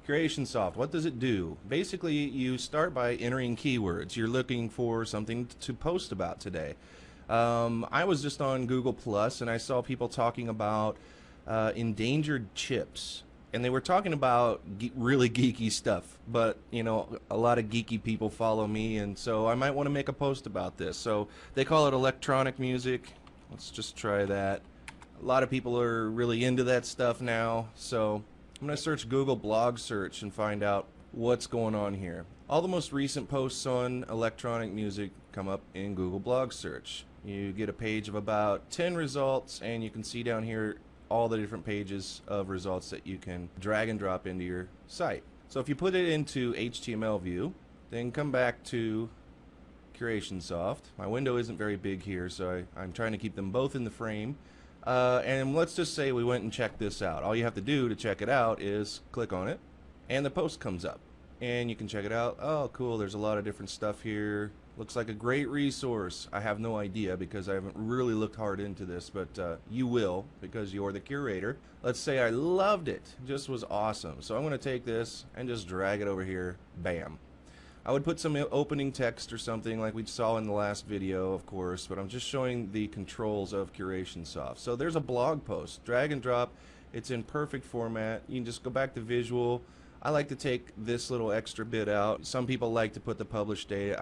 CurationSoft, what does it do? Basically, you start by entering keywords. You're looking for something to post about today. I was just on Google Plus and I saw people talking about endangered chips. And they were talking about really geeky stuff, but you know, a lot of geeky people follow me, and so I might want to make a post about this. So they call it electronic music. Let's just try that. A lot of people are really into that stuff now, so I'm going to search Google blog search and find out what's going on here. All the most recent posts on electronic music come up in Google blog search. You get a page of about 10 results, and you can see down here all the different pages of results that you can drag and drop into your site. So if you put it into HTML view, then come back to CurationSoft. My window isn't very big here, so I'm trying to keep them both in the frame. And let's just say we went and checked this out. All you have to do to check it out is click on it, and the post comes up. And you can check it out. Oh, cool, there's a lot of different stuff here. Looks like a great resource. I have no idea because I haven't really looked hard into this, but you will because you're the curator. Let's say I loved it. Just was awesome. So I'm going to take this and just drag it over here. Bam. I would put some opening text or something like we saw in the last video, of course, but I'm just showing the controls of CurationSoft. So there's a blog post. Drag and drop. It's in perfect format. You can just go back to visual. I like to take this little extra bit out. Some people like to put the published date.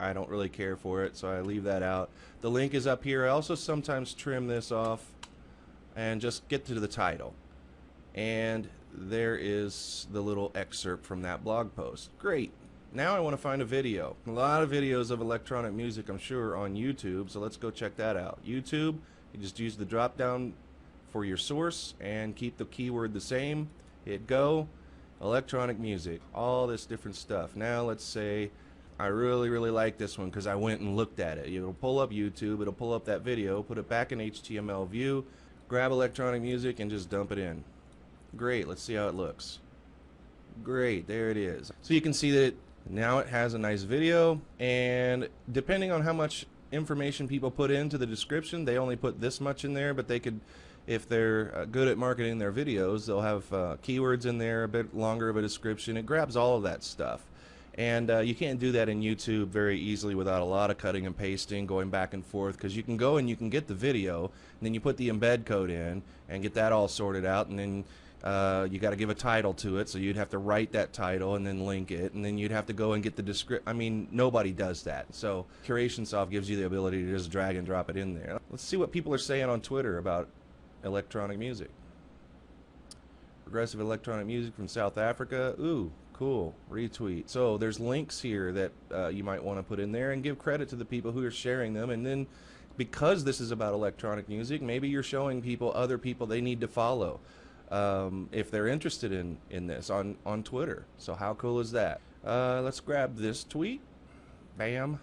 I don't really care for it, so I leave that out. The link is up here. I also sometimes trim this off and just get to the title. And there is the little excerpt from that blog post. Great. Now I want to find a video. A lot of videos of electronic music, I'm sure, on YouTube, so let's go check that out. YouTube, you just use the drop down for your source and keep the keyword the same. Hit go. Electronic music. All this different stuff. Now let's say I really like this one because I went and looked at it. It'll pull up YouTube, it'll pull up that video, put it back in HTML view, grab electronic music and just dump it in. Great, let's see how it looks. Great, there it is. So you can see that now it has a nice video, and depending on how much information people put into the description, they only put this much in there, but they could, if they're good at marketing their videos, they'll have keywords in there, a bit longer of a description. It grabs all of that stuff. And you can't do that in YouTube very easily without a lot of cutting and pasting, going back and forth, because you can go and you can get the video, and then you put the embed code in and get that all sorted out, and then you got to give a title to it, so you'd have to write that title and then link it, and then you'd have to go and get the description. I mean, nobody does that. So CurationSoft gives you the ability to just drag and drop it in there. Let's see what people are saying on Twitter about electronic music. Progressive electronic music from South Africa. Ooh. Cool. Retweet. So there's links here that you might want to put in there and give credit to the people who are sharing them. And then because this is about electronic music, maybe you're showing people, other people they need to follow if they're interested in this on Twitter. So how cool is that? Let's grab this tweet. Bam.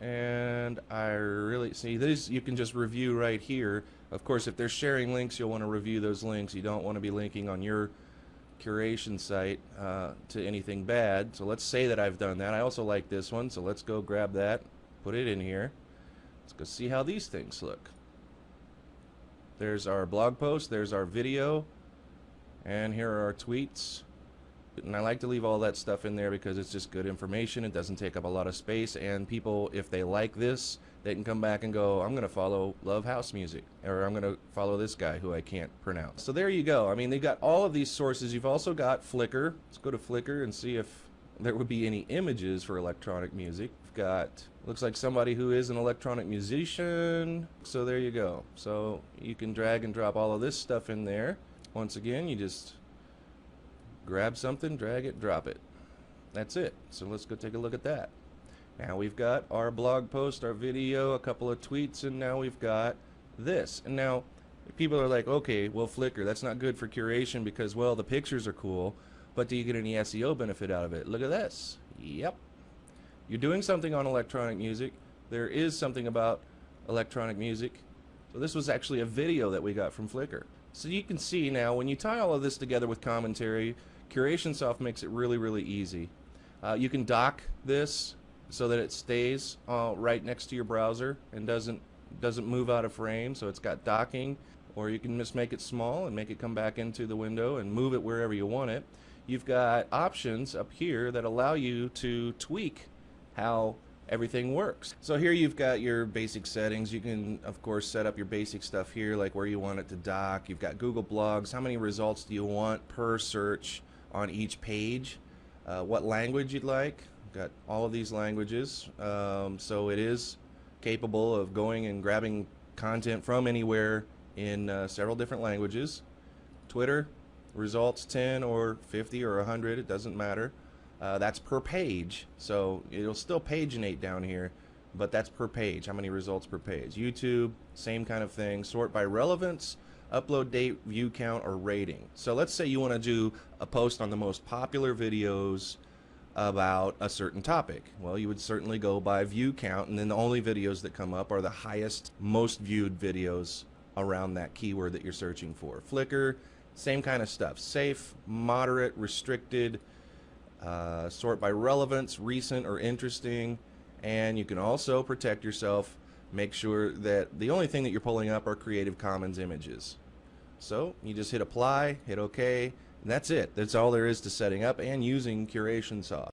And I really see this. You can just review right here. Of course, if they're sharing links, you'll want to review those links. You don't want to be linking on your curation site to anything bad. So let's say that I've done that. I also like this one, so let's go grab that, put it in here. Let's go see how these things look. There's our blog post, there's our video, and here are our tweets. And I like to leave all that stuff in there because it's just good information. It doesn't take up a lot of space, and people, if they like this, they can come back and go, I'm going to follow Love House Music, or I'm going to follow this guy who I can't pronounce. So there you go. I mean, they've got all of these sources. You've also got Flickr. Let's go to Flickr and see if there would be any images for electronic music. We've got, looks like somebody who is an electronic musician. So there you go. So you can drag and drop all of this stuff in there. Once again, you just grab something, drag it, drop it. That's it. So let's go take a look at that. Now we've got our blog post, our video, a couple of tweets, and now we've got this. And now people are like, okay, well, Flickr, that's not good for curation because, well, the pictures are cool, but do you get any SEO benefit out of it? Look at this. Yep. You're doing something on electronic music. There is something about electronic music. So this was actually a video that we got from Flickr. So you can see now when you tie all of this together with commentary, CurationSoft makes it really easy. You can dock this so that it stays right next to your browser and doesn't move out of frame. So it's got docking, or you can just make it small and make it come back into the window and move it wherever you want it. you've got options up here that allow you to tweak how everything works. So here you've got your basic settings. You can of course set up your basic stuff here, like where you want it to dock. You've got Google Blogs. How many results do you want per search on each page? What language you'd like. Got all of these languages, so it is capable of going and grabbing content from anywhere in several different languages. Twitter, results 10 or 50 or 100, it doesn't matter. That's per page, so it'll still paginate down here, but that's per page, how many results per page. YouTube, same kind of thing. Sort by relevance, upload date, view count, or rating. So let's say you want to do a post on the most popular videos about a certain topic. Well, you would certainly go by view count, and then the only videos that come up are the highest, most viewed videos around that keyword that you're searching for. Flickr, same kind of stuff. Safe, moderate, restricted, sort by relevance, recent or interesting, and you can also protect yourself. Make sure that the only thing that you're pulling up are Creative Commons images. So you just hit apply, hit OK, and that's it. That's all there is to setting up and using CurationSoft.